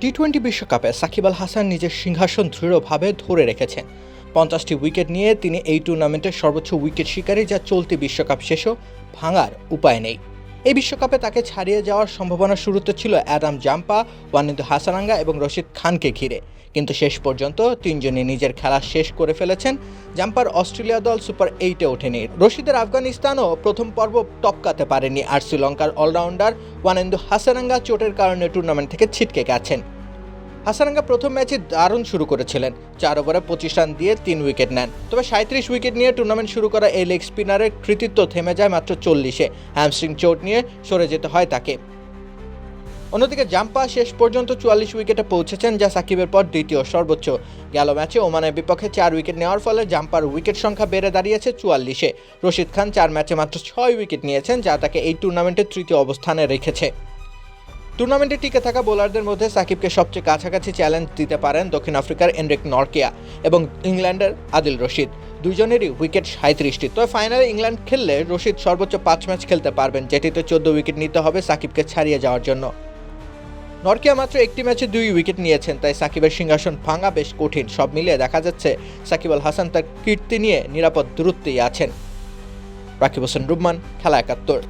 টি-20 বিশ্বকাপে সাকিব আল হাসান নিজের সিংহাসন দৃঢ়ভাবে ধরে রেখেছেন। 50টি উইকেট নিয়ে তিনি এই টুর্নামেন্টের সর্বোচ্চ উইকেট শিকারী, যা চলতি বিশ্বকাপ শেষও ভাঙার উপায় নেই। এই বিশ্বকাপে তাকে ছাড়িয়ে যাওয়ার সম্ভাবনা শুরুতে ছিল অ্যাডাম জাম্পা, ওয়ানিন্দু হাসানাঙ্গা এবং রশিদ খানকে ঘিরে, কিন্তু শেষ পর্যন্ত তিনজনই নিজের খেলা শেষ করে ফেলেছেন। জাম্পার অস্ট্রেলিয়া দল সুপার 8-এ ওঠেনি, রশিদের আফগানিস্তানও প্রথম পর্ব টপকাতে পারেনি, আর শ্রীলঙ্কার অলরাউন্ডার ওয়ানিন্দু হাসানাঙ্গা চোটের কারণে টুর্নামেন্ট থেকে ছিটকে গেছেন। হাসানাঙ্গা প্রথম ম্যাচে দারুণ শুরু করেছিলেন, 4 ওভারে 25 রান দিয়ে 3 উইকেট নেন। তবে 37 উইকেট নিয়ে টুর্নামেন্ট শুরু করা এই লেগ স্পিনারের কৃতিত্ব থেমে যায় মাত্র 40-এ। হ্যামস্ট্রিং চোট নিয়ে সরে যেতে হয় তাকে। অন্যদিকে জাম্পা শেষ পর্যন্ত 44 উইকেটে পৌঁছেছেন, যা সাকিবের পর দ্বিতীয় সর্বোচ্চ। গেল ম্যাচে ওমানের বিপক্ষে 4 উইকেট নেওয়ার ফলে জাম্পার উইকেট সংখ্যা বেড়ে দাঁড়িয়েছে 44-এ। রশিদ খান 4 ম্যাচে মাত্র 6 উইকেট নিয়েছেন, যা তাকে এই টুর্নামেন্টের তৃতীয় অবস্থানে রেখেছে। টুর্নামেন্টে টিকে থাকা বোলারদের মধ্যে সাকিবকে সবচেয়ে কাছাকাছি চ্যালেঞ্জ দিতে পারেন দক্ষিণ আফ্রিকার এনরিক নরকিয়া এবং ইংল্যান্ডের আদিল রশিদ। দুজনেরই উইকেট 37টি। তবে ফাইনালে ইংল্যান্ড খেললে রশিদ সর্বোচ্চ 5 ম্যাচ খেলতে পারবেন, যেটিতে 14 উইকেট নিতে হবে সাকিবকে ছাড়িয়ে যাওয়ার জন্য। নরকিয়া মাত্র একটি ম্যাচে 2 উইকেট নিয়েছেন, তাই সাকিবের সিংহাসন ভাঙা বেশ কঠিন। সব মিলিয়ে দেখা যাচ্ছে সাকিব আল হাসান তার কীর্তি নিয়ে নিরাপদ দূরত্বেই আছেন। রাকিব হোসেন রুম্মান, খেলা 71।